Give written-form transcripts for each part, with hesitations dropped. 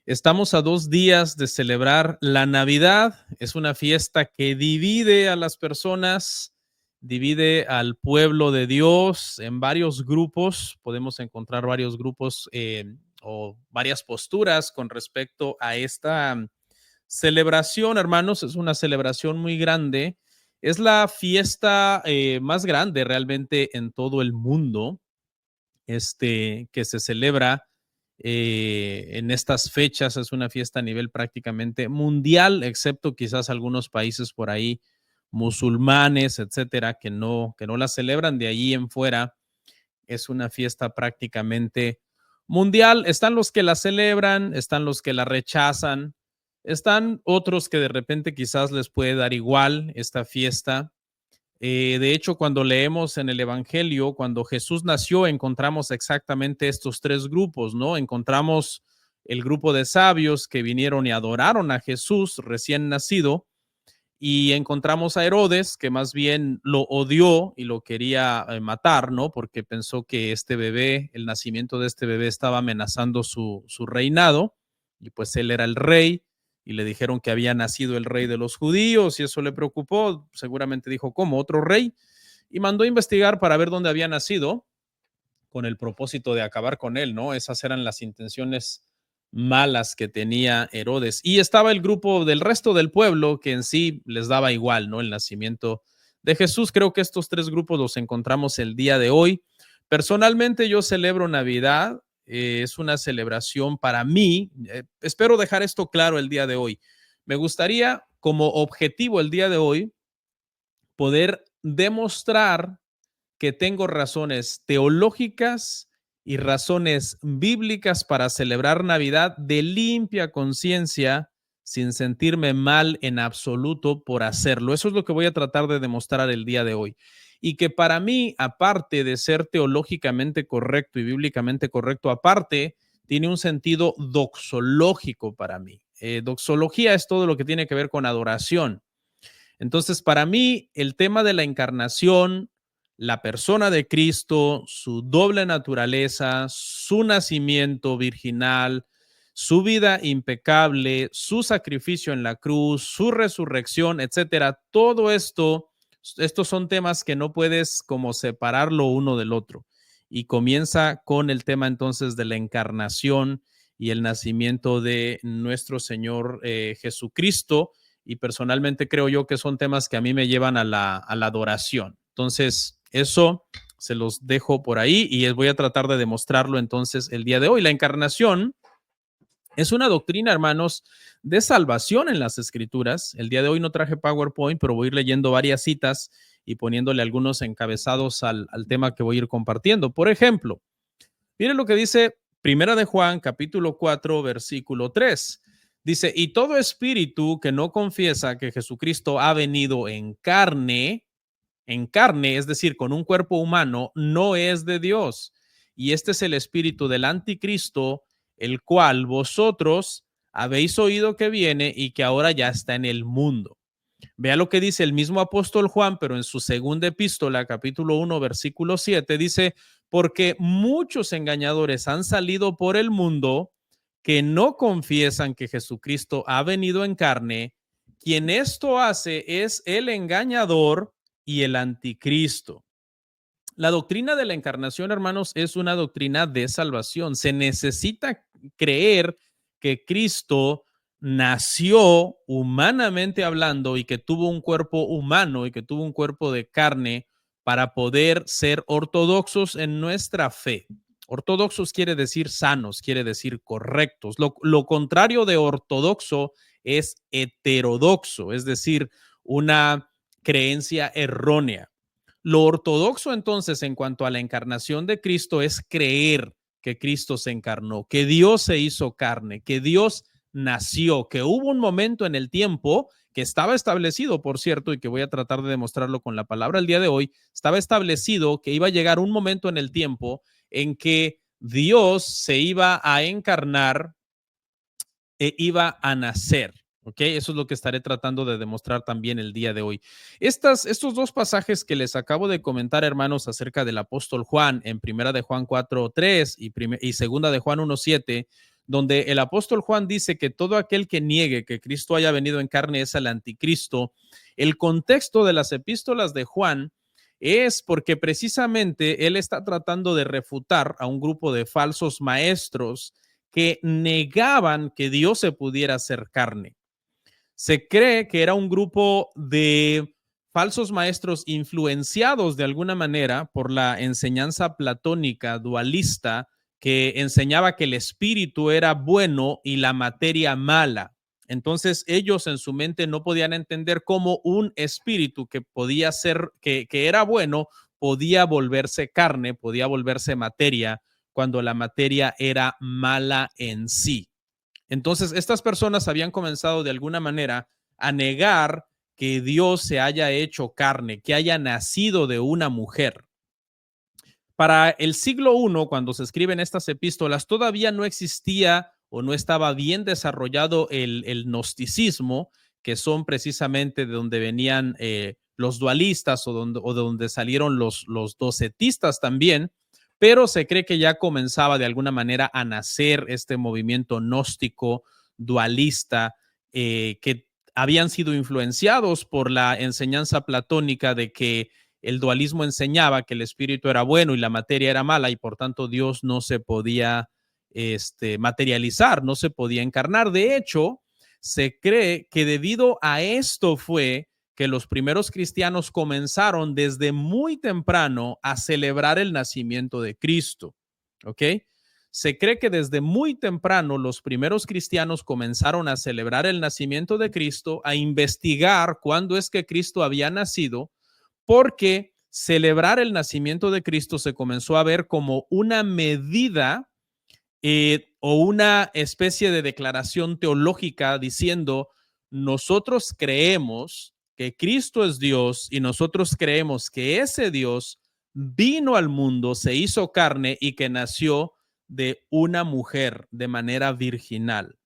Estamos a 2 días de celebrar la Navidad. Es una fiesta que divide a las personas, divide al pueblo de Dios en varios grupos. Podemos encontrar varios grupos o varias posturas con respecto a esta celebración, hermanos. Es una celebración muy grande. Es la fiesta más grande realmente en todo el mundo, que se celebra en estas fechas. Es una fiesta a nivel prácticamente mundial, excepto quizás algunos países por ahí musulmanes, etcétera, que no la celebran. De allí en fuera es una fiesta prácticamente mundial. Están los que la celebran, están los que la rechazan, están otros que de repente quizás les puede dar igual esta fiesta. De hecho, cuando leemos en el Evangelio, cuando Jesús nació, encontramos exactamente estos 3 grupos, ¿no? Encontramos el grupo de sabios que vinieron y adoraron a Jesús recién nacido, y encontramos a Herodes, que más bien lo odió y lo quería matar, ¿no? Porque pensó que este bebé, el nacimiento de este bebé, estaba amenazando su reinado, y pues él era el rey, y le dijeron que había nacido el rey de los judíos, y eso le preocupó. Seguramente dijo, ¿cómo? ¿Otro rey? Y mandó a investigar para ver dónde había nacido, con el propósito de acabar con él, ¿no? Esas eran las intenciones malas que tenía Herodes. Y estaba el grupo del resto del pueblo que en sí les daba igual, ¿no? El nacimiento de Jesús. Creo que estos 3 grupos los encontramos el día de hoy. Personalmente yo celebro Navidad. Es una celebración para mí. Espero dejar esto claro el día de hoy. Me gustaría, como objetivo el día de hoy, poder demostrar que tengo razones teológicas y razones bíblicas para celebrar Navidad de limpia conciencia, sin sentirme mal en absoluto por hacerlo. Eso es lo que voy a tratar de demostrar el día de hoy. Y que para mí, aparte de ser teológicamente correcto y bíblicamente correcto, aparte, tiene un sentido doxológico para mí. Doxología es todo lo que tiene que ver con adoración. Entonces, para mí, el tema de la encarnación, la persona de Cristo, su doble naturaleza, su nacimiento virginal, su vida impecable, su sacrificio en la cruz, su resurrección, etcétera, todo esto, estos son temas que no puedes como separarlo uno del otro. Y comienza con el tema entonces de la encarnación y el nacimiento de nuestro Señor Jesucristo, y personalmente creo yo que son temas que a mí me llevan a la adoración. Entonces, eso se los dejo por ahí y voy a tratar de demostrarlo entonces el día de hoy. La encarnación es una doctrina, hermanos, de salvación en las Escrituras. El día de hoy no traje PowerPoint, pero voy a ir leyendo varias citas y poniéndole algunos encabezados al tema que voy a ir compartiendo. Por ejemplo, miren lo que dice Primera de Juan, capítulo 4, versículo 3. Dice, y todo espíritu que no confiesa que Jesucristo ha venido en carne, es decir, con un cuerpo humano, no es de Dios. Y este es el espíritu del anticristo, el cual vosotros habéis oído que viene y que ahora ya está en el mundo. Vea lo que dice el mismo apóstol Juan, pero en su segunda epístola, capítulo 1, versículo 7, dice, porque muchos engañadores han salido por el mundo que no confiesan que Jesucristo ha venido en carne. Quien esto hace es el engañador y el anticristo. La doctrina de la encarnación, hermanos, es una doctrina de salvación. Se necesita creer que Cristo nació humanamente hablando y que tuvo un cuerpo humano y que tuvo un cuerpo de carne para poder ser ortodoxos en nuestra fe. Ortodoxos quiere decir sanos, quiere decir correctos. Lo contrario de ortodoxo es heterodoxo, es decir, una creencia errónea. Lo ortodoxo entonces en cuanto a la encarnación de Cristo es creer que Cristo se encarnó, que Dios se hizo carne, que Dios nació, que hubo un momento en el tiempo que estaba establecido, por cierto, y que voy a tratar de demostrarlo con la palabra el día de hoy. Estaba establecido que iba a llegar un momento en el tiempo en que Dios se iba a encarnar e iba a nacer. ¿Ok? Eso es lo que estaré tratando de demostrar también el día de hoy. Estos 2 pasajes que les acabo de comentar, hermanos, acerca del apóstol Juan en Primera de Juan 4:3 y Segunda de Juan 1:7, donde el apóstol Juan dice que todo aquel que niegue que Cristo haya venido en carne es el anticristo. El contexto de las epístolas de Juan es porque precisamente él está tratando de refutar a un grupo de falsos maestros que negaban que Dios se pudiera hacer carne. Se cree que era un grupo de falsos maestros influenciados de alguna manera por la enseñanza platónica dualista que enseñaba que el espíritu era bueno y la materia mala. Entonces ellos en su mente no podían entender cómo un espíritu que podía ser, que era bueno, podía volverse carne, podía volverse materia, cuando la materia era mala en sí. Entonces, estas personas habían comenzado de alguna manera a negar que Dios se haya hecho carne, que haya nacido de una mujer. Para el siglo I, cuando se escriben estas epístolas, todavía no existía o no estaba bien desarrollado el gnosticismo, que son precisamente de donde venían los dualistas o de donde salieron los docetistas también, pero se cree que ya comenzaba de alguna manera a nacer este movimiento gnóstico dualista que habían sido influenciados por la enseñanza platónica de que el dualismo enseñaba que el espíritu era bueno y la materia era mala y por tanto Dios no se podía materializar, no se podía encarnar. De hecho, se cree que debido a esto fue que los primeros cristianos comenzaron desde muy temprano a celebrar el nacimiento de Cristo. ¿Ok? Se cree que desde muy temprano los primeros cristianos comenzaron a celebrar el nacimiento de Cristo, a investigar cuándo es que Cristo había nacido, porque celebrar el nacimiento de Cristo se comenzó a ver como una medida o una especie de declaración teológica diciendo, nosotros creemos que Cristo es Dios y nosotros creemos que ese Dios vino al mundo, se hizo carne y que nació de una mujer de manera virginal.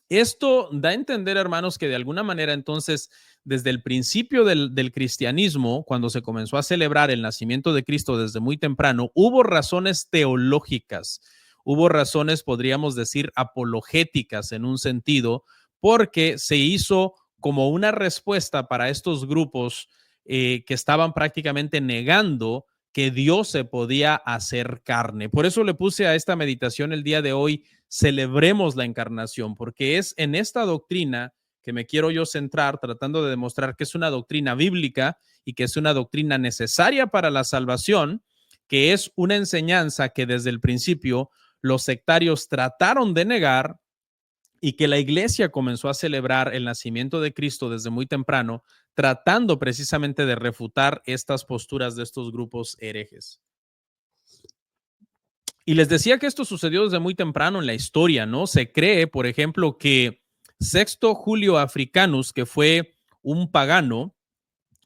Esto da a entender, hermanos, que de alguna manera entonces, desde el principio del cristianismo, cuando se comenzó a celebrar el nacimiento de Cristo desde muy temprano, hubo razones teológicas, hubo razones, podríamos decir, apologéticas en un sentido, porque se hizo como una respuesta para estos grupos que estaban prácticamente negando que Dios se podía hacer carne. Por eso le puse a esta meditación el día de hoy, celebremos la encarnación, porque es en esta doctrina que me quiero yo centrar, tratando de demostrar que es una doctrina bíblica y que es una doctrina necesaria para la salvación, que es una enseñanza que desde el principio los sectarios trataron de negar y que la iglesia comenzó a celebrar el nacimiento de Cristo desde muy temprano, tratando precisamente de refutar estas posturas de estos grupos herejes. Y les decía que esto sucedió desde muy temprano en la historia, ¿no? Se cree, por ejemplo, que Sexto Julio Africanus, que fue un pagano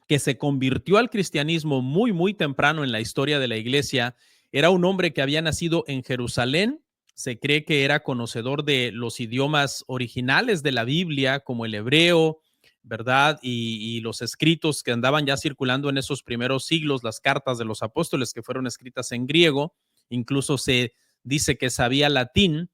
que se convirtió al cristianismo muy, muy temprano en la historia de la iglesia, era un hombre que había nacido en Jerusalén. Se cree que era conocedor de los idiomas originales de la Biblia, como el hebreo, ¿verdad? Y los escritos que andaban ya circulando en esos primeros siglos, las cartas de los apóstoles que fueron escritas en griego. Incluso se dice que sabía latín.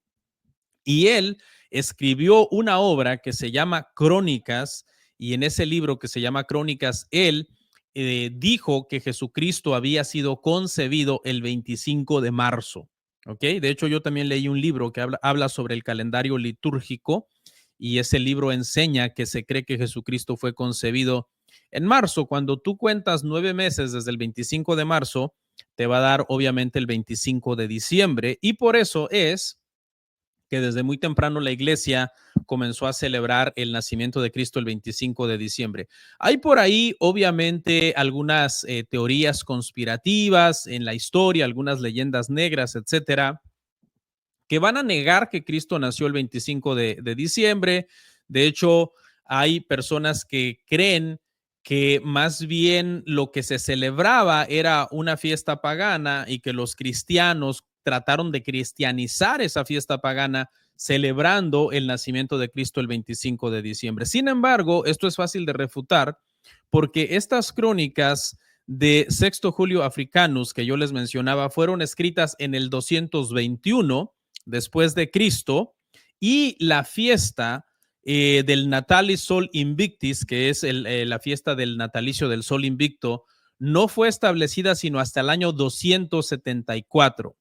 Y él escribió una obra que se llama Crónicas, y en ese libro que se llama Crónicas, él dijo que Jesucristo había sido concebido el 25 de marzo. ¿Ok? De hecho, yo también leí un libro que habla sobre el calendario litúrgico, y ese libro enseña que se cree que Jesucristo fue concebido en marzo. Cuando tú cuentas 9 meses desde el 25 de marzo, te va a dar obviamente el 25 de diciembre, y por eso es que desde muy temprano la iglesia comenzó a celebrar el nacimiento de Cristo el 25 de diciembre. Hay por ahí, obviamente, algunas teorías conspirativas en la historia, algunas leyendas negras, etcétera, que van a negar que Cristo nació el 25 de diciembre. De hecho, hay personas que creen que más bien lo que se celebraba era una fiesta pagana y que los cristianos trataron de cristianizar esa fiesta pagana celebrando el nacimiento de Cristo el 25 de diciembre. Sin embargo, esto es fácil de refutar porque estas crónicas de Sexto Julio Africanus que yo les mencionaba fueron escritas en el 221 después de Cristo, y la fiesta del Natalis Sol Invictis, que es la fiesta del natalicio del Sol Invicto, no fue establecida sino hasta el año 274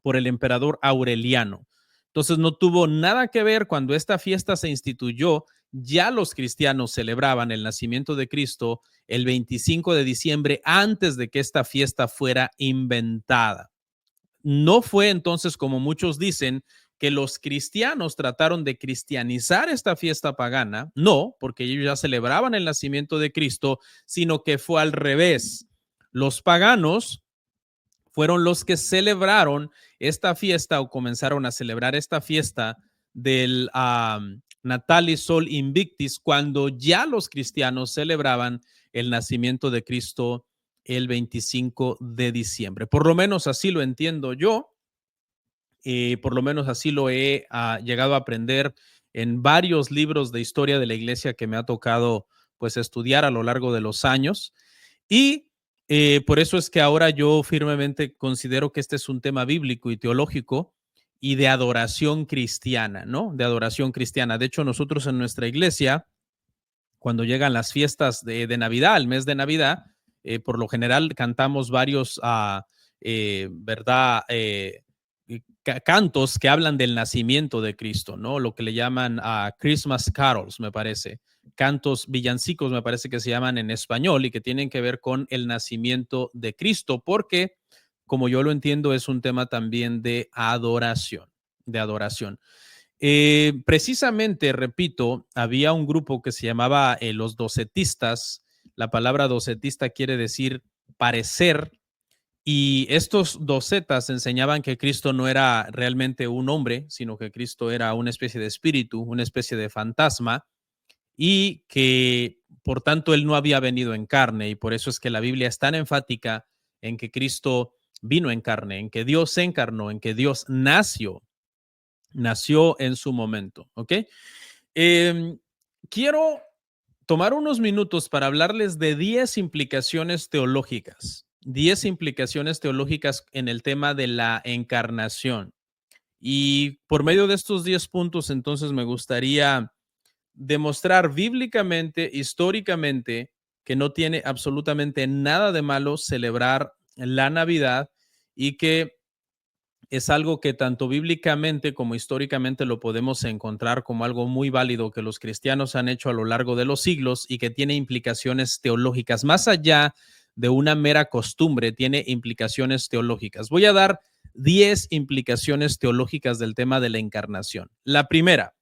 por el emperador Aureliano. Entonces no tuvo nada que ver cuando esta fiesta se instituyó. Ya los cristianos celebraban el nacimiento de Cristo el 25 de diciembre antes de que esta fiesta fuera inventada. No fue entonces, como muchos dicen, que los cristianos trataron de cristianizar esta fiesta pagana. No, porque ellos ya celebraban el nacimiento de Cristo, sino que fue al revés. Los paganos fueron los que celebraron esta fiesta o comenzaron a celebrar esta fiesta del Natalis Sol Invictis cuando ya los cristianos celebraban el nacimiento de Cristo el 25 de diciembre. Por lo menos así lo entiendo yo, por lo menos así lo he llegado a aprender en varios libros de historia de la iglesia que me ha tocado pues estudiar a lo largo de los años. Y por eso es que ahora yo firmemente considero que este es un tema bíblico y teológico y de adoración cristiana, ¿no? De adoración cristiana. De hecho, nosotros en nuestra iglesia, cuando llegan las fiestas de Navidad, el mes de Navidad, por lo general cantamos varios, ¿verdad? Cantos que hablan del nacimiento de Cristo, ¿no? Lo que le llaman Christmas carols, me parece. Cantos villancicos, me parece que se llaman en español y que tienen que ver con el nacimiento de Cristo, porque, como yo lo entiendo, es un tema también de adoración, de adoración. Precisamente, repito, había un grupo que se llamaba los docetistas. La palabra docetista quiere decir parecer, y estos docetas enseñaban que Cristo no era realmente un hombre, sino que Cristo era una especie de espíritu, una especie de fantasma, y que por tanto él no había venido en carne, y por eso es que la Biblia es tan enfática en que Cristo vino en carne, en que Dios se encarnó, en que Dios nació en su momento, ¿ok? Quiero tomar unos minutos para hablarles de 10 implicaciones teológicas, 10 implicaciones teológicas en el tema de la encarnación. Y por medio de estos 10 puntos, entonces me gustaría demostrar bíblicamente, históricamente, que no tiene absolutamente nada de malo celebrar la Navidad y que es algo que tanto bíblicamente como históricamente lo podemos encontrar como algo muy válido que los cristianos han hecho a lo largo de los siglos y que tiene implicaciones teológicas. Más allá de una mera costumbre, tiene implicaciones teológicas. Voy a dar 10 implicaciones teológicas del tema de la encarnación. La primera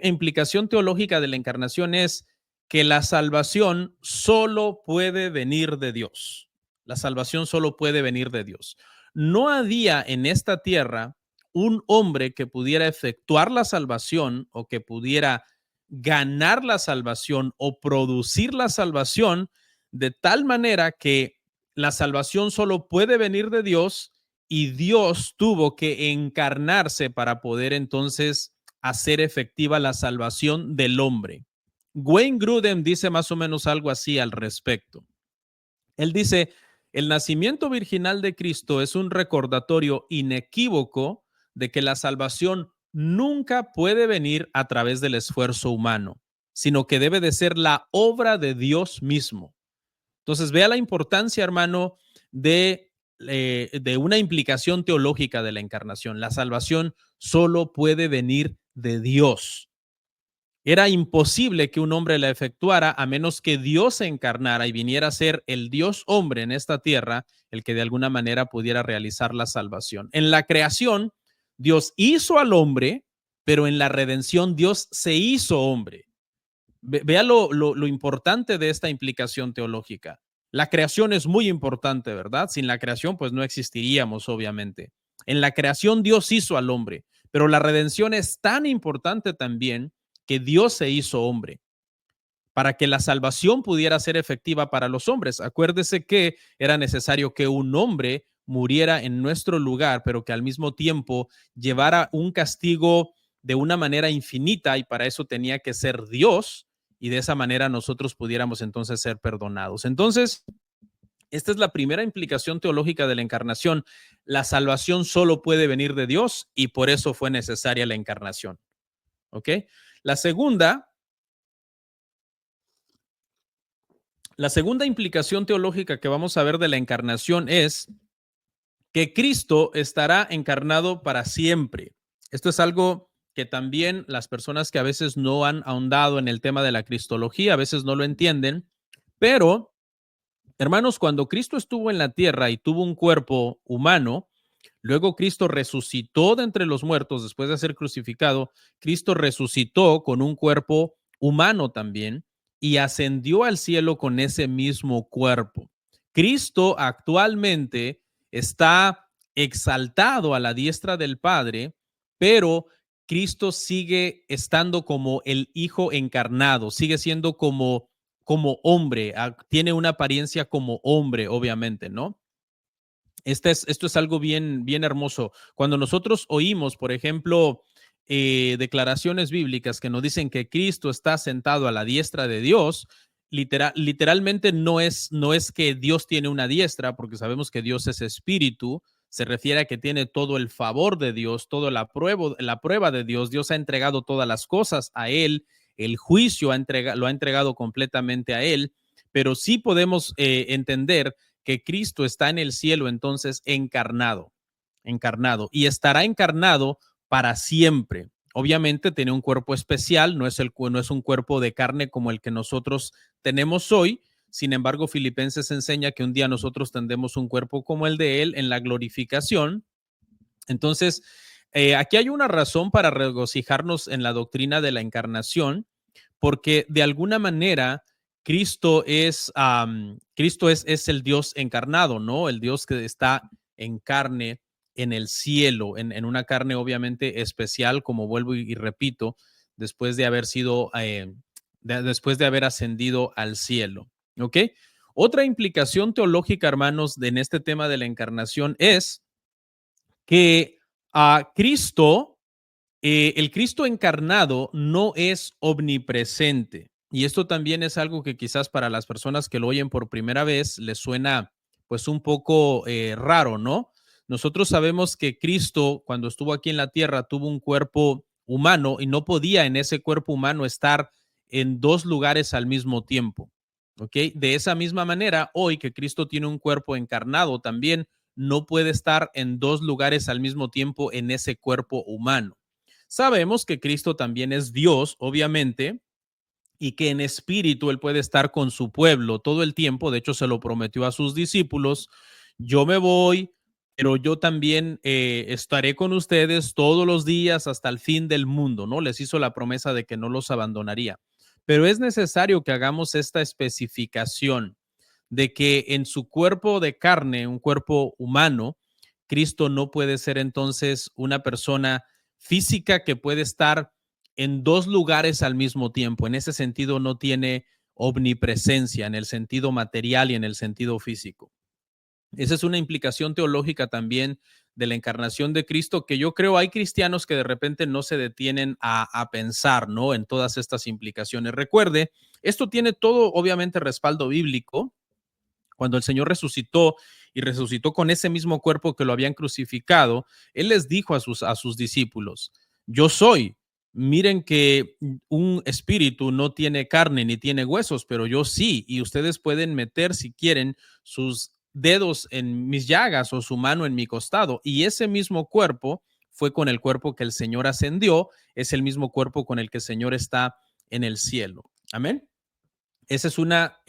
implicación teológica de la encarnación es que la salvación solo puede venir de Dios. La salvación solo puede venir de Dios. No había en esta tierra un hombre que pudiera efectuar la salvación o que pudiera ganar la salvación o producir la salvación de tal manera que la salvación solo puede venir de Dios y Dios tuvo que encarnarse para poder entonces hacer efectiva la salvación del hombre. Wayne Grudem dice más o menos algo así al respecto. Él dice, el nacimiento virginal de Cristo es un recordatorio inequívoco de que la salvación nunca puede venir a través del esfuerzo humano, sino que debe de ser la obra de Dios mismo. Entonces, vea la importancia, hermano, de una implicación teológica de la encarnación. La salvación solo puede venir de Dios. Era imposible que un hombre la efectuara a menos que Dios se encarnara y viniera a ser el Dios hombre en esta tierra, el que de alguna manera pudiera realizar la salvación. En la creación, Dios hizo al hombre, pero en la redención Dios se hizo hombre. Vea lo importante de esta implicación teológica. La creación es muy importante, ¿verdad? Sin la creación, pues no existiríamos, obviamente. En la creación Dios hizo al hombre, pero la redención es tan importante también que Dios se hizo hombre para que la salvación pudiera ser efectiva para los hombres. Acuérdese que era necesario que un hombre muriera en nuestro lugar, pero que al mismo tiempo llevara un castigo de una manera infinita y para eso tenía que ser Dios y de esa manera nosotros pudiéramos entonces ser perdonados. Entonces, Esta es la primera implicación teológica de la encarnación. La salvación solo puede venir de Dios y por eso fue necesaria la encarnación. ¿Ok? La segunda, la segunda implicación teológica que vamos a ver de la encarnación es que Cristo estará encarnado para siempre. Esto es algo que también las personas que a veces no han ahondado en el tema de la cristología, a veces no lo entienden, pero hermanos, cuando Cristo estuvo en la tierra y tuvo un cuerpo humano, luego Cristo resucitó de entre los muertos después de ser crucificado, Cristo resucitó con un cuerpo humano también y ascendió al cielo con ese mismo cuerpo. Cristo actualmente está exaltado a la diestra del Padre, pero Cristo sigue estando como el Hijo encarnado, sigue siendo como hombre, tiene una apariencia como hombre, obviamente, ¿no? Esto es algo bien, bien hermoso. Cuando nosotros oímos, por ejemplo, declaraciones bíblicas que nos dicen que Cristo está sentado a la diestra de Dios, literalmente no es que Dios tiene una diestra, porque sabemos que Dios es espíritu, se refiere a que tiene todo el favor de Dios, toda la prueba de Dios. Dios ha entregado todas las cosas a Él, el juicio lo ha entregado completamente a Él, pero sí podemos entender que Cristo está en el cielo entonces encarnado y estará encarnado para siempre. Obviamente tiene un cuerpo especial, no es un cuerpo de carne como el que nosotros tenemos hoy. Sin embargo, Filipenses enseña que un día nosotros tendremos un cuerpo como el de él en la glorificación. Entonces, aquí hay una razón para regocijarnos en la doctrina de la encarnación, porque de alguna manera Cristo es el Dios encarnado, ¿no? El Dios que está en carne en el cielo, en una carne obviamente especial, como vuelvo y repito, después de haber sido, después de haber ascendido al cielo, ¿ok? Otra implicación teológica, hermanos, en este tema de la encarnación es que a Cristo el Cristo encarnado no es omnipresente. Y esto también es algo que quizás para las personas que lo oyen por primera vez les suena pues un poco raro, ¿no? Nosotros sabemos que Cristo cuando estuvo aquí en la tierra tuvo un cuerpo humano y no podía en ese cuerpo humano estar en dos lugares al mismo tiempo. ¿Ok? De esa misma manera, hoy que Cristo tiene un cuerpo encarnado también no puede estar en dos lugares al mismo tiempo en ese cuerpo humano. Sabemos que Cristo también es Dios, obviamente, y que en espíritu Él puede estar con su pueblo todo el tiempo. De hecho, se lo prometió a sus discípulos. Yo me voy, pero yo también estaré con ustedes todos los días hasta el fin del mundo, ¿no? Les hizo la promesa de que no los abandonaría. Pero es necesario que hagamos esta especificación de que en su cuerpo de carne, un cuerpo humano, Cristo no puede ser entonces una persona física que puede estar en dos lugares al mismo tiempo. En ese sentido no tiene omnipresencia en el sentido material y en el sentido físico. Esa es una implicación teológica también de la encarnación de Cristo que yo creo hay cristianos que de repente no se detienen a pensar, ¿no? En todas estas implicaciones. Recuerde, esto tiene todo obviamente respaldo bíblico. Cuando el Señor resucitó y resucitó con ese mismo cuerpo que lo habían crucificado, Él les dijo a sus discípulos, yo soy, miren que un espíritu no tiene carne ni tiene huesos, pero yo sí, y ustedes pueden meter si quieren sus dedos en mis llagas o su mano en mi costado, y ese mismo cuerpo fue con el cuerpo que el Señor ascendió, es el mismo cuerpo con el que el Señor está en el cielo. Amén. Esa es una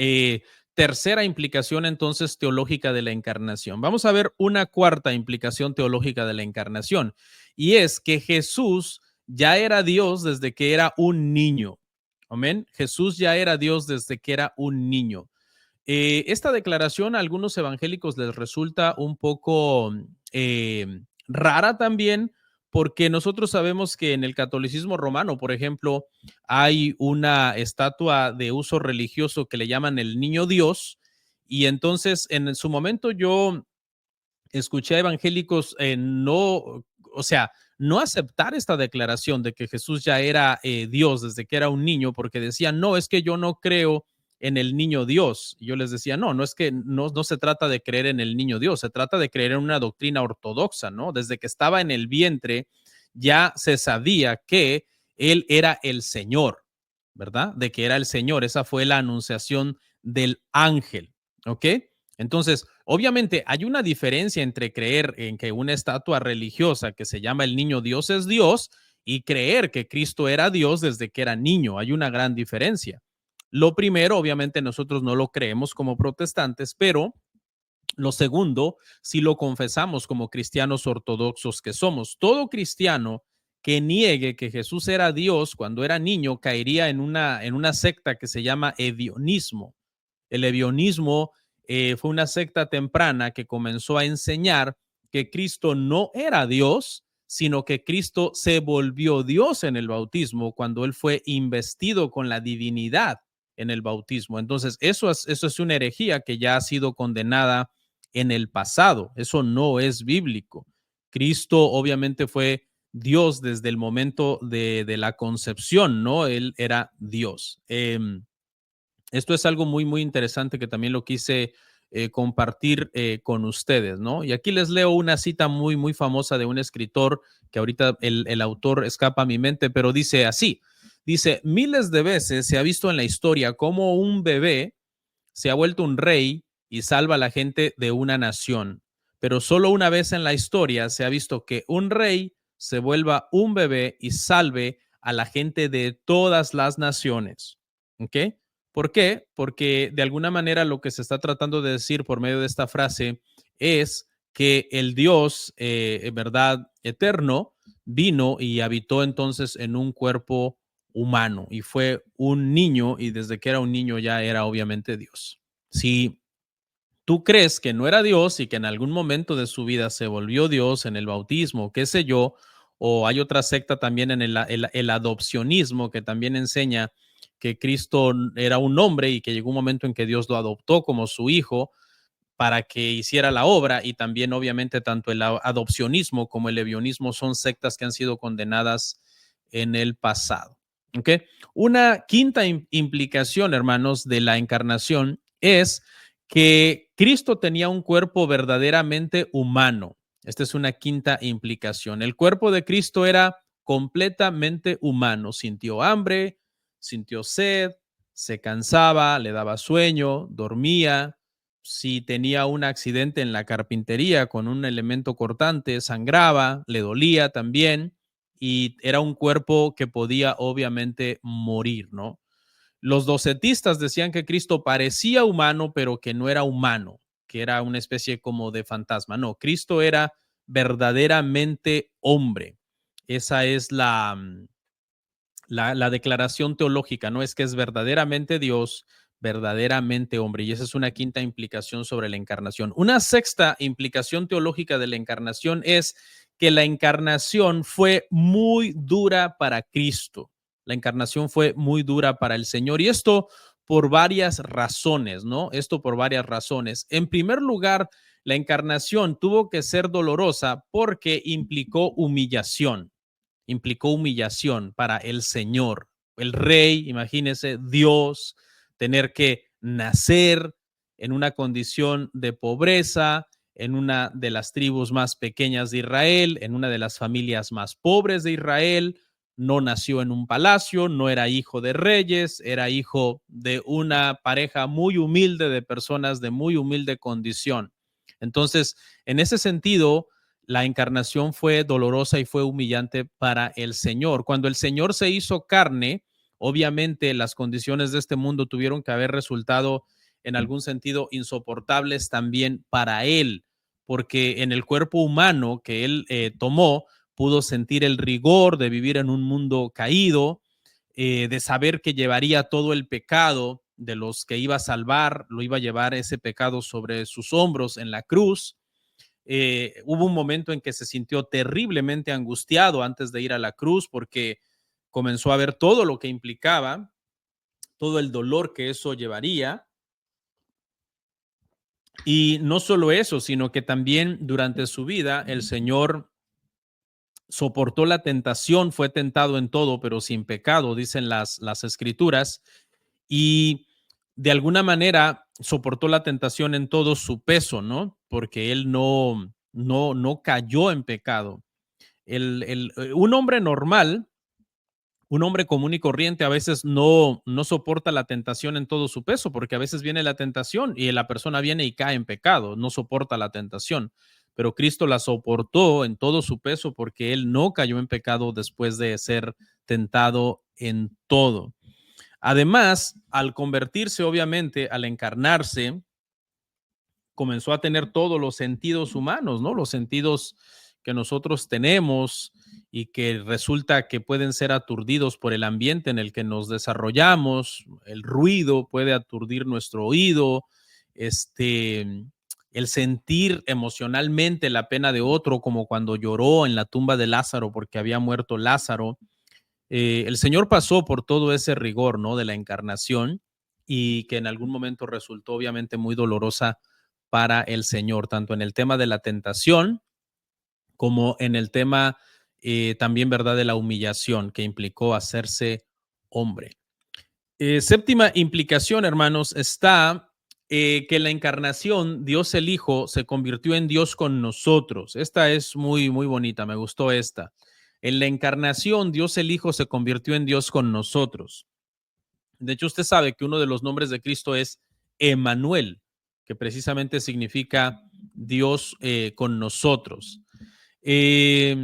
tercera implicación entonces teológica de la encarnación. Vamos a ver una cuarta implicación teológica de la encarnación y es que Jesús ya era Dios desde que era un niño. Amén. Jesús ya era Dios desde que era un niño. Esta declaración a algunos evangélicos les resulta un poco rara también, porque nosotros sabemos que en el catolicismo romano, por ejemplo, hay una estatua de uso religioso que le llaman el niño Dios, y entonces en su momento yo escuché a evangélicos no, o sea, no aceptar esta declaración de que Jesús ya era Dios desde que era un niño, porque decían, no, es que yo no creo en el niño Dios. Y yo les decía, no, no es que no se trata de creer en el niño Dios, se trata de creer en una doctrina ortodoxa, ¿no? Desde que estaba en el vientre ya se sabía que él era el Señor, ¿verdad? De que era el Señor. Esa fue la anunciación del ángel, ¿ok? Entonces, obviamente hay una diferencia entre creer en que una estatua religiosa que se llama el niño Dios es Dios y creer que Cristo era Dios desde que era niño. Hay una gran diferencia. Lo primero, obviamente nosotros no lo creemos como protestantes, pero lo segundo, si lo confesamos como cristianos ortodoxos que somos, todo cristiano que niegue que Jesús era Dios cuando era niño caería en una secta que se llama hedionismo. El hedionismo fue una secta temprana que comenzó a enseñar que Cristo no era Dios, sino que Cristo se volvió Dios en el bautismo cuando él fue investido con la divinidad en el bautismo. Entonces, eso es una herejía que ya ha sido condenada en el pasado. Eso no es bíblico. Cristo obviamente fue Dios desde el momento de la concepción, ¿no? Él era Dios. Esto es algo muy, muy interesante que también lo quise compartir con ustedes, ¿no? Y aquí les leo una cita muy, muy famosa de un escritor que ahorita el autor escapa a mi mente, pero dice así, dice, miles de veces se ha visto en la historia cómo un bebé se ha vuelto un rey y salva a la gente de una nación, pero solo una vez en la historia se ha visto que un rey se vuelva un bebé y salve a la gente de todas las naciones. ¿Ok? ¿Por qué? Porque de alguna manera lo que se está tratando de decir por medio de esta frase es que el Dios, verdad, eterno, vino y habitó entonces en un cuerpo humano y fue un niño y desde que era un niño ya era obviamente Dios. Si tú crees que no era Dios y que en algún momento de su vida se volvió Dios en el bautismo, qué sé yo, o hay otra secta también en el adopcionismo que también enseña que Cristo era un hombre y que llegó un momento en que Dios lo adoptó como su hijo para que hiciera la obra y también obviamente tanto el adopcionismo como el levionismo son sectas que han sido condenadas en el pasado. ¿Okay? Una quinta implicación, hermanos, de la encarnación es que Cristo tenía un cuerpo verdaderamente humano. Esta es una quinta implicación. El cuerpo de Cristo era completamente humano. Sintió hambre, sintió sed, se cansaba, le daba sueño, dormía. Si tenía un accidente en la carpintería con un elemento cortante, sangraba, le dolía también y era un cuerpo que podía obviamente morir, ¿no? Los docetistas decían que Cristo parecía humano, pero que no era humano, que era una especie como de fantasma. No, Cristo era verdaderamente hombre. Esa es la declaración teológica, ¿no? Es que es verdaderamente Dios, verdaderamente hombre. Y esa es una quinta implicación sobre la encarnación. Una sexta implicación teológica de la encarnación es que la encarnación fue muy dura para Cristo. La encarnación fue muy dura para el Señor. Y esto por varias razones, ¿no? Esto por varias razones. En primer lugar, la encarnación tuvo que ser dolorosa porque implicó humillación para el Señor, el rey, imagínese, Dios, tener que nacer en una condición de pobreza, en una de las tribus más pequeñas de Israel, en una de las familias más pobres de Israel, no nació en un palacio, no era hijo de reyes, era hijo de una pareja muy humilde de personas de muy humilde condición. Entonces, en ese sentido, la encarnación fue dolorosa y fue humillante para el Señor. Cuando el Señor se hizo carne, obviamente las condiciones de este mundo tuvieron que haber resultado en algún sentido insoportables también para Él, porque en el cuerpo humano que Él tomó, pudo sentir el rigor de vivir en un mundo caído, de saber que llevaría todo el pecado de los que iba a salvar, lo iba a llevar ese pecado sobre sus hombros en la cruz. Hubo un momento en que se sintió terriblemente angustiado antes de ir a la cruz porque comenzó a ver todo lo que implicaba, todo el dolor que eso llevaría. Y no solo eso, sino que también durante su vida el Señor soportó la tentación, fue tentado en todo, pero sin pecado, dicen las escrituras. Y de alguna manera soportó la tentación en todo su peso, ¿no? Porque él no cayó en pecado. Un hombre normal, un hombre común y corriente a veces no soporta la tentación en todo su peso, porque a veces viene la tentación y la persona viene y cae en pecado, no soporta la tentación. Pero Cristo la soportó en todo su peso porque él no cayó en pecado después de ser tentado en todo. Además, al convertirse, obviamente, al encarnarse, comenzó a tener todos los sentidos humanos, ¿no? Los sentidos que nosotros tenemos y que resulta que pueden ser aturdidos por el ambiente en el que nos desarrollamos. El ruido puede aturdir nuestro oído, el sentir emocionalmente la pena de otro, como cuando lloró en la tumba de Lázaro porque había muerto Lázaro. El Señor pasó por todo ese rigor, ¿no? De la encarnación y que en algún momento resultó obviamente muy dolorosa para el Señor, tanto en el tema de la tentación como en el tema también, ¿verdad?, de la humillación que implicó hacerse hombre. Séptima implicación, hermanos, está que la encarnación, Dios el Hijo, se convirtió en Dios con nosotros. Esta es muy, muy bonita, me gustó esta. En la encarnación, Dios el Hijo se convirtió en Dios con nosotros. De hecho, usted sabe que uno de los nombres de Cristo es Emanuel, que precisamente significa Dios con nosotros. Es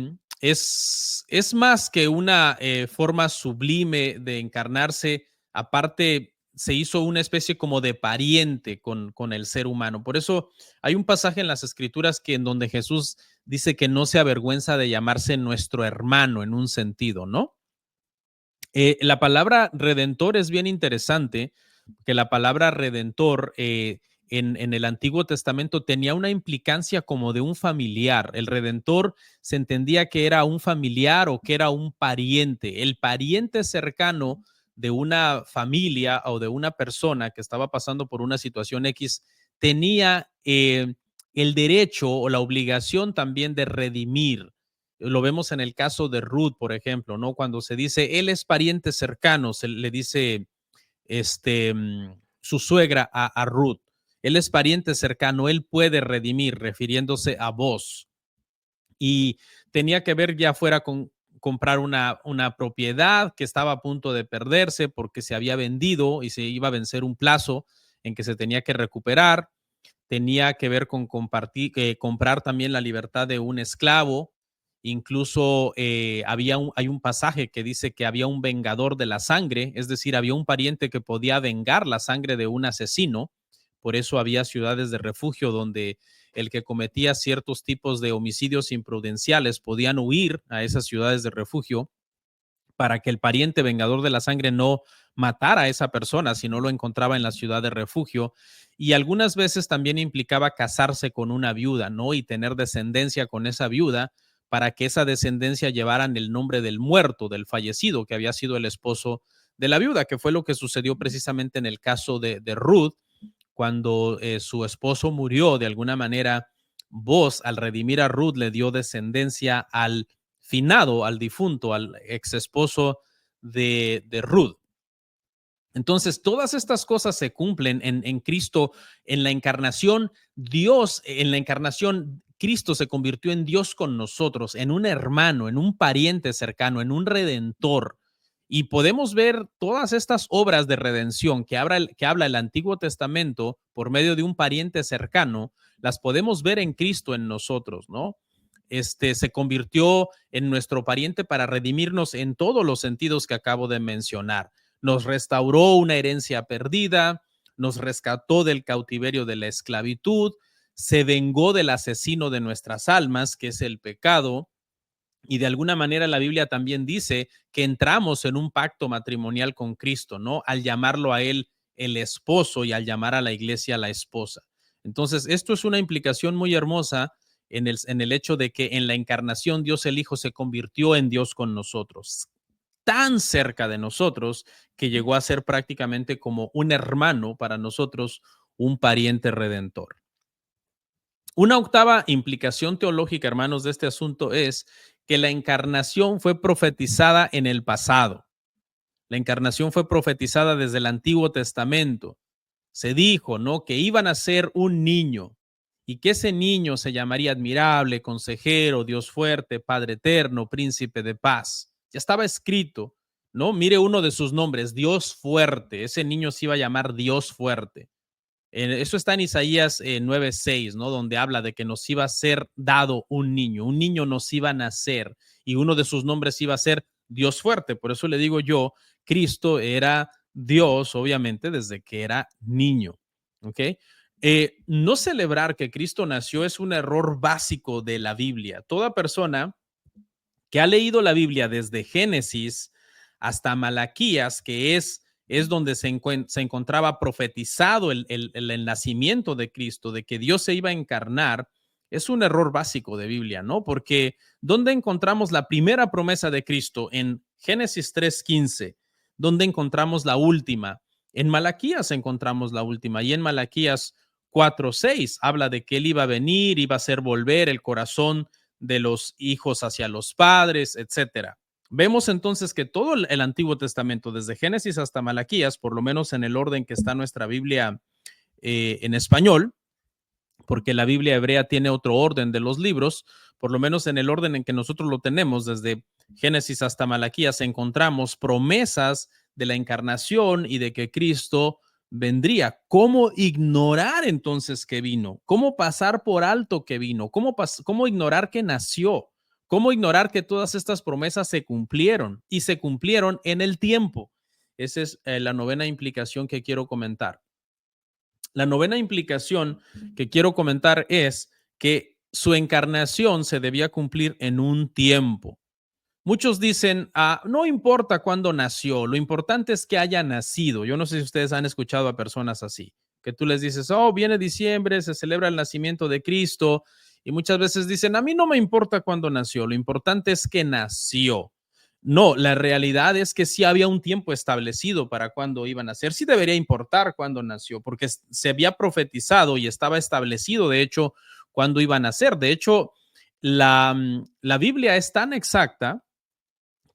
más que una forma sublime de encarnarse, aparte se hizo una especie como de pariente con el ser humano. Por eso hay un pasaje en las escrituras que en donde Jesús dice que no se avergüenza de llamarse nuestro hermano en un sentido, ¿no? La palabra redentor es bien interesante, que la palabra redentor en el Antiguo Testamento tenía una implicancia como de un familiar. El redentor se entendía que era un familiar o que era un pariente, el pariente cercano de una familia o de una persona que estaba pasando por una situación X, tenía el derecho o la obligación también de redimir. Lo vemos en el caso de Ruth, por ejemplo, ¿no? Cuando se dice, él es pariente cercano, se le dice su suegra a Ruth, él es pariente cercano, él puede redimir, refiriéndose a vos. Y tenía que ver ya fuera con comprar una propiedad que estaba a punto de perderse porque se había vendido y se iba a vencer un plazo en que se tenía que recuperar. Tenía que ver con compartir, comprar también la libertad de un esclavo. Incluso hay un pasaje que dice que había un vengador de la sangre, es decir, había un pariente que podía vengar la sangre de un asesino. Por eso había ciudades de refugio donde el que cometía ciertos tipos de homicidios imprudenciales podían huir a esas ciudades de refugio para que el pariente vengador de la sangre no matara a esa persona si no lo encontraba en la ciudad de refugio. Y algunas veces también implicaba casarse con una viuda, ¿no? Y tener descendencia con esa viuda para que esa descendencia llevaran el nombre del muerto, del fallecido, que había sido el esposo de la viuda, que fue lo que sucedió precisamente en el caso de Ruth, cuando su esposo murió. De alguna manera, Boaz, al redimir a Ruth, le dio descendencia al finado, al difunto, al ex esposo de Ruth. Entonces, todas estas cosas se cumplen en Cristo, en la encarnación. Dios, en la encarnación, Cristo se convirtió en Dios con nosotros, en un hermano, en un pariente cercano, en un redentor. Y podemos ver todas estas obras de redención que habla el Antiguo Testamento por medio de un pariente cercano, las podemos ver en Cristo en nosotros, ¿no? Se convirtió en nuestro pariente para redimirnos en todos los sentidos que acabo de mencionar. Nos restauró una herencia perdida, nos rescató del cautiverio de la esclavitud, se vengó del asesino de nuestras almas, que es el pecado, y de alguna manera la Biblia también dice que entramos en un pacto matrimonial con Cristo, ¿no? Al llamarlo a él el esposo y al llamar a la iglesia la esposa. Entonces, esto es una implicación muy hermosa en el hecho de que en la encarnación Dios el Hijo se convirtió en Dios con nosotros, tan cerca de nosotros que llegó a ser prácticamente como un hermano para nosotros, un pariente redentor. Una octava implicación teológica, hermanos, de este asunto es que la encarnación fue profetizada en el pasado. La encarnación fue profetizada desde el Antiguo Testamento. se dijo, ¿no? Que iban a ser un niño y que ese niño se llamaría admirable, consejero, Dios fuerte, Padre eterno, príncipe de paz. Ya estaba escrito, ¿no? Mire uno de sus nombres, Dios fuerte. Ese niño se iba a llamar Dios fuerte. Eso está en Isaías 9:6, ¿no? Donde habla de que nos iba a ser dado un niño nos iba a nacer y uno de sus nombres iba a ser Dios fuerte. Por eso le digo yo, Cristo era Dios, obviamente, desde que era niño, ¿ok? No celebrar que Cristo nació es un error básico de la Biblia. Toda persona que ha leído la Biblia desde Génesis hasta Malaquías, que es donde se encontraba profetizado el nacimiento de Cristo, de que Dios se iba a encarnar, es un error básico de Biblia, ¿no? Porque ¿dónde encontramos la primera promesa de Cristo? En Génesis 3:15. ¿Dónde encontramos la última? En Malaquías encontramos la última y en Malaquías 4:6 habla de que él iba a venir, iba a hacer volver el corazón de los hijos hacia los padres, etcétera. Vemos entonces que todo el Antiguo Testamento, desde Génesis hasta Malaquías, por lo menos en el orden que está nuestra Biblia en español, porque la Biblia hebrea tiene otro orden de los libros, por lo menos en el orden en que nosotros lo tenemos, desde Génesis hasta Malaquías, encontramos promesas de la encarnación y de que Cristo vendría. ¿Cómo ignorar entonces que vino? ¿Cómo pasar por alto que vino? ¿Cómo ignorar que nació? ¿Cómo ignorar que todas estas promesas se cumplieron y se cumplieron en el tiempo? Esa es la novena implicación que quiero comentar. La novena implicación que quiero comentar es que su encarnación se debía cumplir en un tiempo. Muchos dicen, no importa cuándo nació, lo importante es que haya nacido. Yo no sé si ustedes han escuchado a personas así, que tú les dices, oh, viene diciembre, se celebra el nacimiento de Cristo, y muchas veces dicen, a mí no me importa cuándo nació, lo importante es que nació. No, la realidad es que sí había un tiempo establecido para cuándo iban a nacer. Sí debería importar cuándo nació, porque se había profetizado y estaba establecido, de hecho, cuándo iban a nacer. De hecho, la Biblia es tan exacta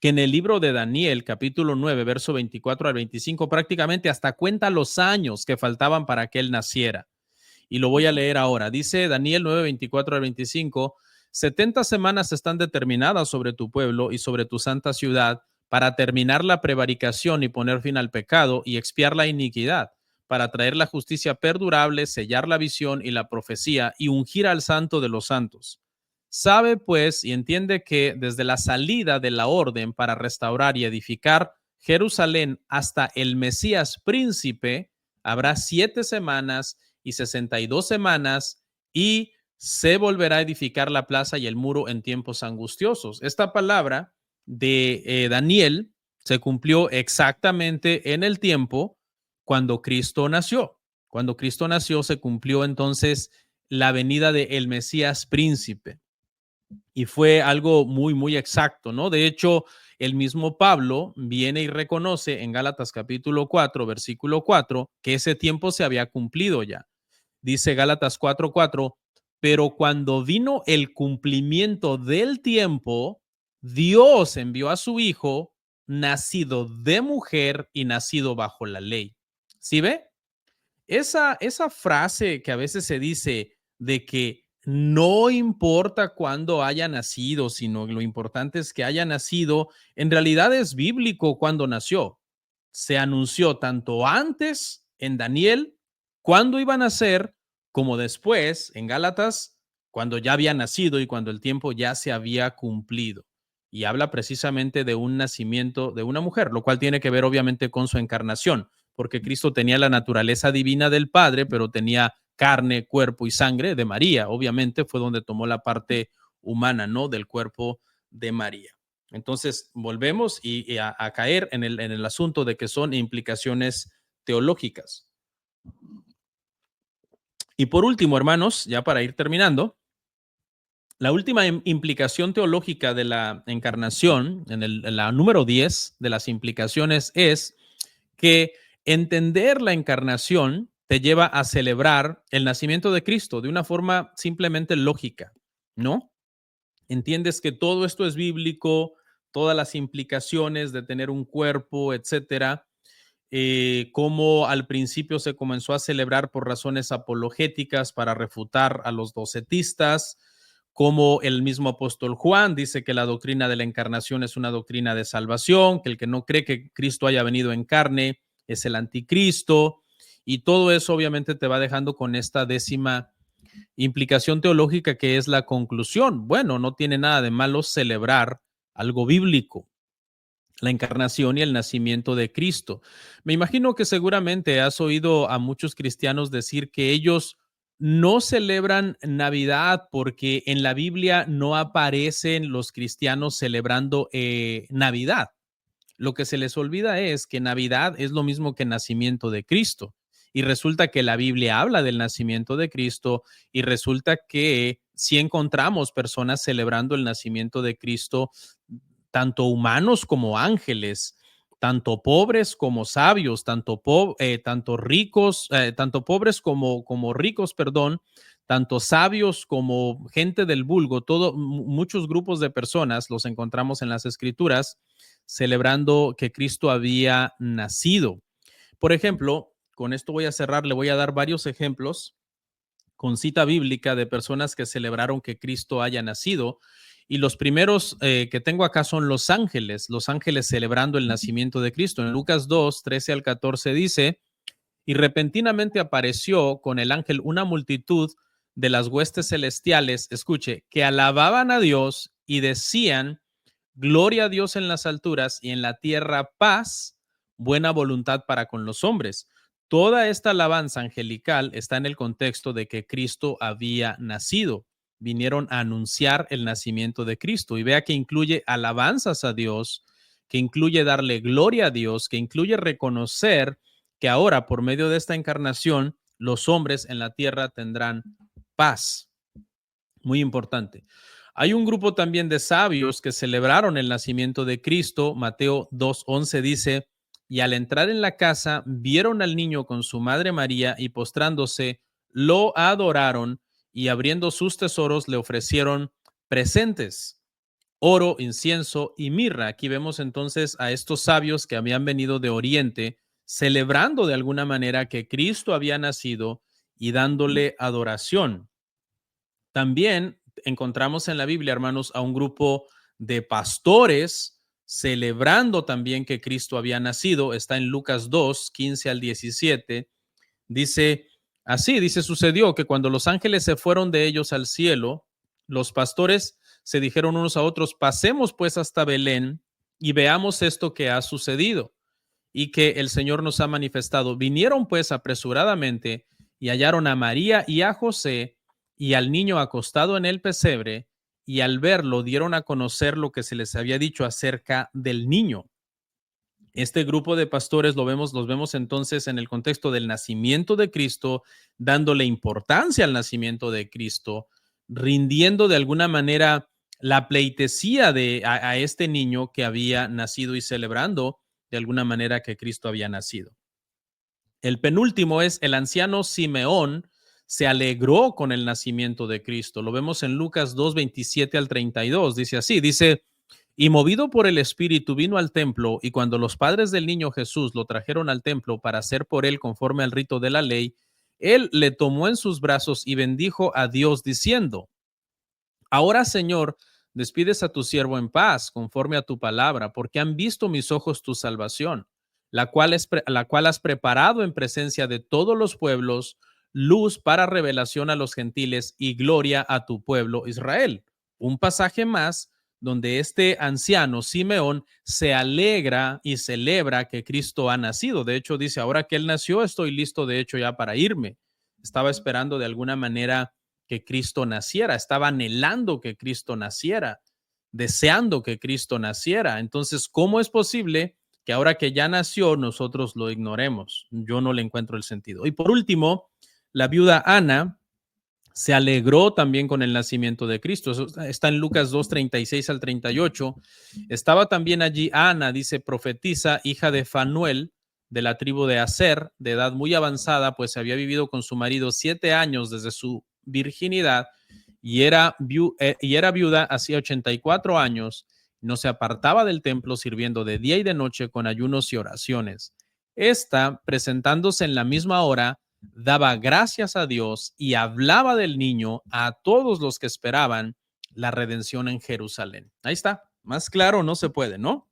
que en el libro de Daniel, capítulo 9, verso 24 al 25, prácticamente hasta cuenta los años que faltaban para que él naciera. Y lo voy a leer ahora. Dice Daniel 9, 24 al 25, 70 semanas están determinadas sobre tu pueblo y sobre tu santa ciudad para terminar la prevaricación y poner fin al pecado y expiar la iniquidad, para traer la justicia perdurable, sellar la visión y la profecía y ungir al santo de los santos. Sabe pues y entiende que desde la salida de la orden para restaurar y edificar Jerusalén hasta el Mesías príncipe, habrá 7 semanas y 62 semanas y se volverá a edificar la plaza y el muro en tiempos angustiosos. Esta palabra de Daniel se cumplió exactamente en el tiempo cuando Cristo nació. Cuando Cristo nació se cumplió entonces la venida del Mesías príncipe y fue algo muy, muy exacto, ¿no? De hecho, el mismo Pablo viene y reconoce en Gálatas capítulo 4, versículo 4, que ese tiempo se había cumplido ya. Dice Gálatas 4:4, pero cuando vino el cumplimiento del tiempo, Dios envió a su Hijo, nacido de mujer y nacido bajo la ley. ¿Sí ve? Esa frase que a veces se dice de que no importa cuándo haya nacido, sino lo importante es que haya nacido, en realidad es bíblico cuando nació. Se anunció tanto antes en Daniel, cuando iba a nacer, como después en Gálatas, cuando ya había nacido y cuando el tiempo ya se había cumplido. Y habla precisamente de un nacimiento de una mujer, lo cual tiene que ver obviamente con su encarnación, porque Cristo tenía la naturaleza divina del Padre, pero tenía carne, cuerpo y sangre de María. Obviamente fue donde tomó la parte humana, ¿no? Del cuerpo de María. Entonces, volvemos a caer en el asunto de que son implicaciones teológicas. Y por último, hermanos, ya para ir terminando, la última implicación teológica de la encarnación, en la número 10 de las implicaciones, es que entender la encarnación te lleva a celebrar el nacimiento de Cristo de una forma simplemente lógica, ¿no? Entiendes que todo esto es bíblico, todas las implicaciones de tener un cuerpo, etcétera, cómo al principio se comenzó a celebrar por razones apologéticas para refutar a los docetistas, como el mismo apóstol Juan dice que la doctrina de la encarnación es una doctrina de salvación, que el que no cree que Cristo haya venido en carne es el anticristo, y todo eso obviamente te va dejando con esta décima implicación teológica que es la conclusión. Bueno, no tiene nada de malo celebrar algo bíblico, la encarnación y el nacimiento de Cristo. Me imagino que seguramente has oído a muchos cristianos decir que ellos no celebran Navidad porque en la Biblia no aparecen los cristianos celebrando Navidad. Lo que se les olvida es que Navidad es lo mismo que nacimiento de Cristo. Y resulta que la Biblia habla del nacimiento de Cristo y resulta que si encontramos personas celebrando el nacimiento de Cristo, tanto humanos como ángeles, tanto pobres como sabios, tanto ricos, tanto pobres como ricos, perdón, tanto sabios como gente del vulgo, muchos grupos de personas los encontramos en las escrituras celebrando que Cristo había nacido. Por ejemplo, con esto voy a cerrar, le voy a dar varios ejemplos con cita bíblica de personas que celebraron que Cristo haya nacido. Y los primeros que tengo acá son los ángeles celebrando el nacimiento de Cristo. En Lucas 2, 13 al 14 dice, y repentinamente apareció con el ángel una multitud de las huestes celestiales, escuche, que alababan a Dios y decían, gloria a Dios en las alturas y en la tierra paz, buena voluntad para con los hombres. Toda esta alabanza angelical está en el contexto de que Cristo había nacido. Vinieron a anunciar el nacimiento de Cristo y vea que incluye alabanzas a Dios, que incluye darle gloria a Dios, que incluye reconocer que ahora por medio de esta encarnación los hombres en la tierra tendrán paz. Muy importante. Hay un grupo también de sabios que celebraron el nacimiento de Cristo. Mateo 2:11 dice, y al entrar en la casa vieron al niño con su madre María y postrándose lo adoraron y abriendo sus tesoros le ofrecieron presentes, oro, incienso y mirra. Aquí vemos entonces a estos sabios que habían venido de Oriente celebrando de alguna manera que Cristo había nacido y dándole adoración. También encontramos en la Biblia, hermanos, a un grupo de pastores celebrando también que Cristo había nacido. Está en Lucas 2, 15 al 17. Dice, así, dice, sucedió que cuando los ángeles se fueron de ellos al cielo, los pastores se dijeron unos a otros, pasemos pues hasta Belén y veamos esto que ha sucedido y que el Señor nos ha manifestado. Vinieron pues apresuradamente y hallaron a María y a José y al niño acostado en el pesebre, y al verlo dieron a conocer lo que se les había dicho acerca del niño. Este grupo de pastores los vemos entonces en el contexto del nacimiento de Cristo, dándole importancia al nacimiento de Cristo, rindiendo de alguna manera la pleitesía a este niño que había nacido y celebrando de alguna manera que Cristo había nacido. El penúltimo es el anciano Simeón se alegró con el nacimiento de Cristo. Lo vemos en Lucas 2, 27 al 32. Dice así, dice, y movido por el Espíritu vino al templo, y cuando los padres del niño Jesús lo trajeron al templo para hacer por él conforme al rito de la ley, él le tomó en sus brazos y bendijo a Dios diciendo, ahora, Señor, despides a tu siervo en paz, conforme a tu palabra, porque han visto mis ojos tu salvación, la cual has preparado en presencia de todos los pueblos, luz para revelación a los gentiles y gloria a tu pueblo Israel. Un pasaje más donde este anciano Simeón se alegra y celebra que Cristo ha nacido. De hecho, dice, ahora que él nació, estoy listo, de hecho, ya para irme. Estaba esperando de alguna manera que Cristo naciera, estaba anhelando que Cristo naciera, deseando que Cristo naciera. Entonces, ¿cómo es posible que ahora que ya nació nosotros lo ignoremos? Yo no le encuentro el sentido. Y por último, la viuda Ana se alegró también con el nacimiento de Cristo. Eso está en Lucas 2, 36 al 38. Estaba también allí Ana, dice, profetisa, hija de Fanuel, de la tribu de Aser, de edad muy avanzada, pues había vivido con su marido 7 años desde su virginidad y era viuda hacía 84 años, no se apartaba del templo sirviendo de día y de noche con ayunos y oraciones. Esta, presentándose en la misma hora, daba gracias a Dios y hablaba del niño a todos los que esperaban la redención en Jerusalén. Ahí está, más claro no se puede, ¿no?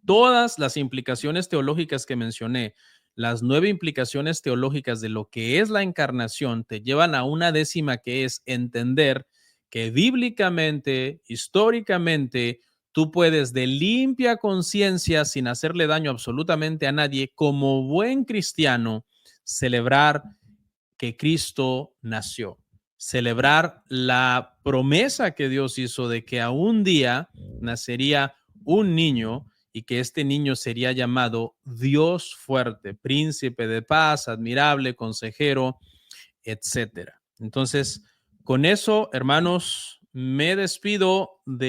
Todas las implicaciones teológicas que mencioné, las 9 implicaciones teológicas de lo que es la encarnación, te llevan a una décima, que es entender que bíblicamente, históricamente, tú puedes de limpia conciencia, sin hacerle daño absolutamente a nadie, como buen cristiano, celebrar que Cristo nació, celebrar la promesa que Dios hizo de que a un día nacería un niño y que este niño sería llamado Dios fuerte, príncipe de paz, admirable, consejero, etcétera. Entonces, con eso, hermanos, me despido de